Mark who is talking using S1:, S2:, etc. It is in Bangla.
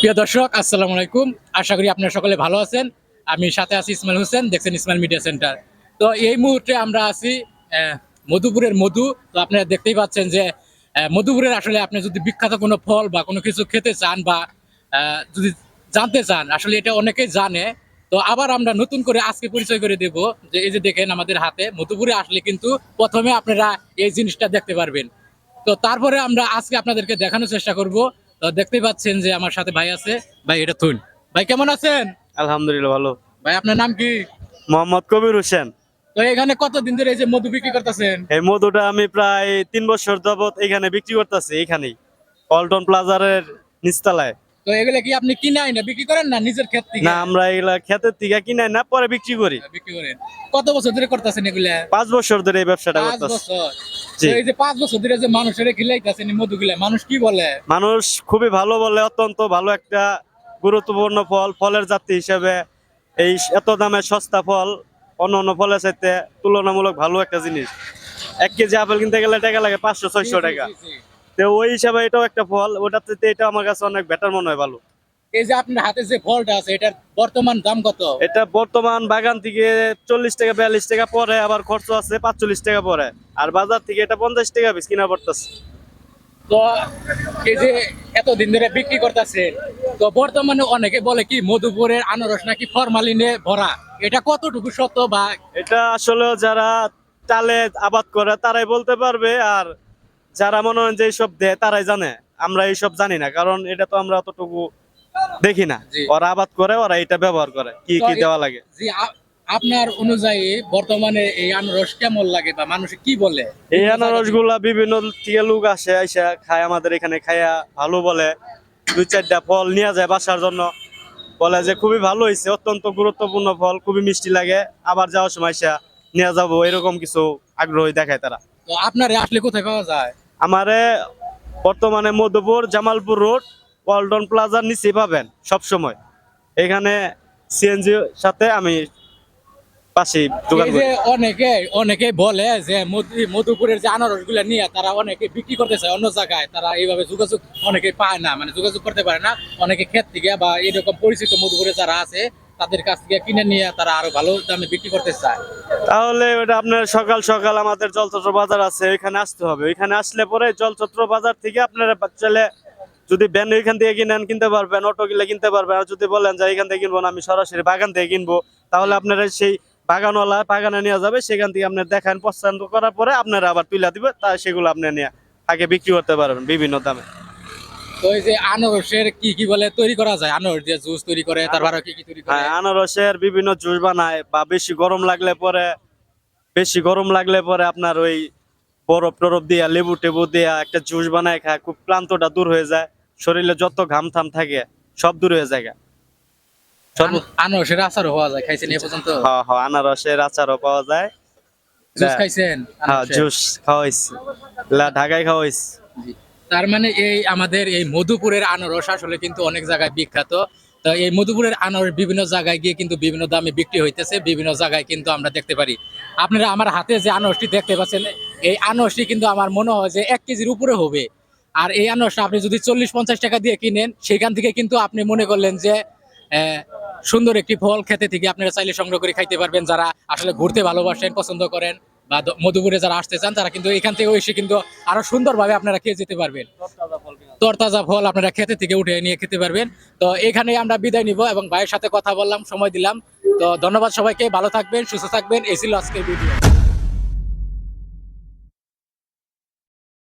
S1: প্রিয় দর্শক, আসসালামু আলাইকুম। আশা করি আপনারা সকলে ভালো আছেন। আমি সাথে আছি ইসমাইল হোসেন, দেখছেন ইসমাইল মিডিয়া সেন্টার। তো এই মুহূর্তে আমরা আছি মধুপুরের মধু। তো আপনারা দেখতেই পাচ্ছেন যে মধুপুরের আসলে আপনি যদি বিখ্যাত কোনো ফল বা কোনো কিছু খেতে চান বা যদি জানতে চান, আসলে এটা অনেকেই জানে। তো আবার আমরা নতুন করে আজকে পরিচয় করে দেব যে এই যে দেখেন আমাদের হাতে মধুপুরে আসলে কিন্তু প্রথমে আপনারা এই জিনিসটা দেখতে পারবেন। তো তারপরে আমরা আজকে আপনাদেরকে দেখানোর চেষ্টা করব। তো দেখতেই পাচ্ছেন যে আমার সাথে ভাই আছে। ভাই, এটা থুন। ভাই, কেমন আছেন?
S2: আলহামদুলিল্লাহ ভালো।
S1: ভাই, আপনার নাম কি?
S2: মোহাম্মদ কবির হোসেন।
S1: তো এখানে কতদিন ধরে এই যে মধু বিক্রি করতেছেন?
S2: এই মধুটা আমি প্রায় 3 বছর যাবত এখানে বিক্রি করতেছি, এখানেই পল্টন প্লাজারের নিচতলায়।
S1: তো এগুলা কি আপনি কিনে আইনা বিক্রি করেন না নিজের ক্ষেত থেকে?
S2: না, আমরা এগুলা ক্ষেতের থেকে কিনে না, পরে বিক্রি করি।
S1: বিক্রি করেন। কত বছর ধরে করতেছেন এগুলা?
S2: 5 বছর ধরে এই ব্যবসাটা
S1: 5
S2: করতেছি।
S1: বছর।
S2: জি।
S1: তো এই যে 5 বছর ধরে যে মানুষের খিলাইতেছেন এই মধুগুলা, মানুষ কি বলে?
S2: মানুষ খুবই ভালো বলে, অত্যন্ত ভালো একটা গুরুত্বপূর্ণ ফল, ফলের জাতি হিসেবে এই এত দামে সস্তা ফল অন্য অন্য ফলের চাইতে তুলনামূলক ভালো একটা জিনিস। 1 কেজি আপেল কিনতে গেলে টাকা লাগে 500-600 টাকা।
S1: জি, জি।
S2: তো ওই হিসাবে এটাও একটা ফল, ওটার থেকে এটা আমার কাছে অনেক বেটার মনে হয়, ভালো।
S1: এই যে আপনার হাতে যে ফলটা আছে, এটার বর্তমান দাম কত?
S2: এটা বর্তমান বাগান থেকে 40 টাকা 42 টাকা পরে, আবার খরচ আছে 45 টাকা পরে, আর বাজার থেকে এটা 50 টাকা পিস কিনা পড়তেছে।
S1: তো এই যে এতদিন ধরে বিক্রি করতেছেন, তো বর্তমানে অনেকে বলে কি মধুপুরের আনারস নাকি ফরমালিনে ভরা। এটা কতটুকু সত্য? বা
S2: এটা আসলে যারা টালে আবাদ করে তারাই বলতে পারবে, আর যারা মনে হয় যে এইসব দেয় তারাই জানে। আমরা এইসব জানি না, কারণ এটা তো আমরা অতটুকু দেখি না।
S1: জি।
S2: ওরা আবাদ করে, ওরা এটা ব্যবহার করে, কি
S1: তো
S2: কি দেওয়া লাগে।
S1: জি, আপনার অনুযায়ী বর্তমানে এই আনারস কেমন লাগে বা মানুষ কি বলে?
S2: এই আনারস গুলা বিভিন্ন থেকে লোক আসে, আইসা খায় আমাদের এখানে, খায়া ভালো বলে। 2-4টা ফল নিয়ে যায় বাসার জন্য, বলে যে খুবই ভালো হয়েছে, অত্যন্ত গুরুত্বপূর্ণ ফল, খুবই মিষ্টি লাগে, আবার যাওয়ার সময় আইসা নিয়ে যাবো, এরকম কিছু আগ্রহী দেখায় তারা।
S1: তো আপনার আসলে কোথায় পাওয়া যায়?
S2: আমারে বর্তমানে মধুপুর জামালপুর রোড পল্টন প্লাজার নিচে পাবেন সব সময়। এখানে সিএনজি সাথে আমি পাশেই দোকান
S1: এই
S2: করি।
S1: যে অনেকে অনেকে বলে যে মধুপুরের যে আনারস গুলা নিয়ে তারা অনেকে বিক্রি করতে চায় অন্য জায়গায়, তারা এইভাবে যোগাযোগ অনেকে পায় না, মানে যোগাযোগ করতে পারে না। অনেকে ক্ষেত থেকে বা এরকম পরিচিত মধুপুরে যারা আছে তাদের কাছ থেকে কিনে নিয়ে তারা আরো ভালো দামে বিক্রি করতে চায়।
S2: তাহলে ওটা আপনার সকাল সকাল আমাদের জলছত্র বাজার আছে, ওইখানে আসতে হবে। ওইখানে আসলে পরে জলছত্র বাজার থেকে আপনারা চলে, যদি ব্যান ওইখান থেকে কিনেন কিনতে পারবেন, অটো গিলে কিনতে পারবেন। আর যদি বলেন যে এখান থেকে কিনবো না, আমি সরাসরি বাগান থেকে কিনবো, তাহলে আপনারা সেই বাগানওয়ালা বাগানে নিয়ে যাবে, সেখান থেকে আপনার দেখেন, পছন্দ করার পরে আপনারা আবার তুলে দিবে, তা সেগুলো আপনি নিয়ে আগে বিক্রি করতে পারবেন বিভিন্ন দামে।
S1: তো এই যে আনারসের কি কি বলে তৈরি করা যায়? আনারস দিয়ে জুস তৈরি করে, তারপর আরো কি কি তৈরি করে?
S2: হ্যাঁ, আনারসের বিভিন্ন জুস বানায়, বা বেশি গরম লাগলে পরে আপনার ওই বরফ টরফ দিয়া, লেবু টেবু দিয়া একটা জুস বানায় খায়, খুব ক্লান্তটা দূর হয়ে যায়, শরীরে যত ঘাম থাম থাকে সব দূর হয়ে যায়।
S1: আনারসের আচারও হওয়া যায়, খাইছেন এ পর্যন্ত?
S2: হ্যাঁ হ্যাঁ, আনারসের আচারও পাওয়া যায়।
S1: জুস খাইছেন
S2: হ্যাঁ,
S1: আনারসের?
S2: জুস খাওয়াইছি, ঢাকায় খাওয়াইছি।
S1: জি। তার মানে এই আমাদের এই মধুপুরের আনারস আসলে কিন্তু অনেক জায়গায় বিখ্যাত। তো এই মধুপুরের আনারস বিভিন্ন জায়গায় গিয়ে কিন্তু বিভিন্ন দামে বিক্রি হইতেছে, বিভিন্ন জায়গায় কিন্তু আমরা দেখতে পারি। আপনারা আমার হাতে যে আনারসটি দেখতে পাচ্ছেন, এই আনারসটি কিন্তু আমার মনে হয় যে 1 কেজির উপরে হবে। আর এই আনারসটা আপনি যদি 40-50 টাকা দিয়ে কিনেন, সেখান থেকে কিন্তু আপনি মনে করলেন যে আহ, সুন্দর একটি ফল খেতে থেকে আপনারা চাইলে সংগ্রহ করে খাইতে পারবেন। যারা আসলে ঘুরতে ভালোবাসেন, পছন্দ করেন, বা মধুপুরে যারা আসতে চান, তারা কিন্তু এখান থেকে এসে কিন্তু আরো সুন্দরভাবে আপনারা খেয়ে যেতে পারবেন। তরতাজা ফল আপনারা খেতে থেকে উঠে নিয়ে খেতে পারবেন। তো এখানে আমরা বিদায় নিব এবং ভাইয়ের সাথে কথা বললাম, সময় দিলাম। তো ধন্যবাদ সবাইকে, ভালো থাকবেন, সুস্থ থাকবেন। এই ছিল আজকের ভিডিও।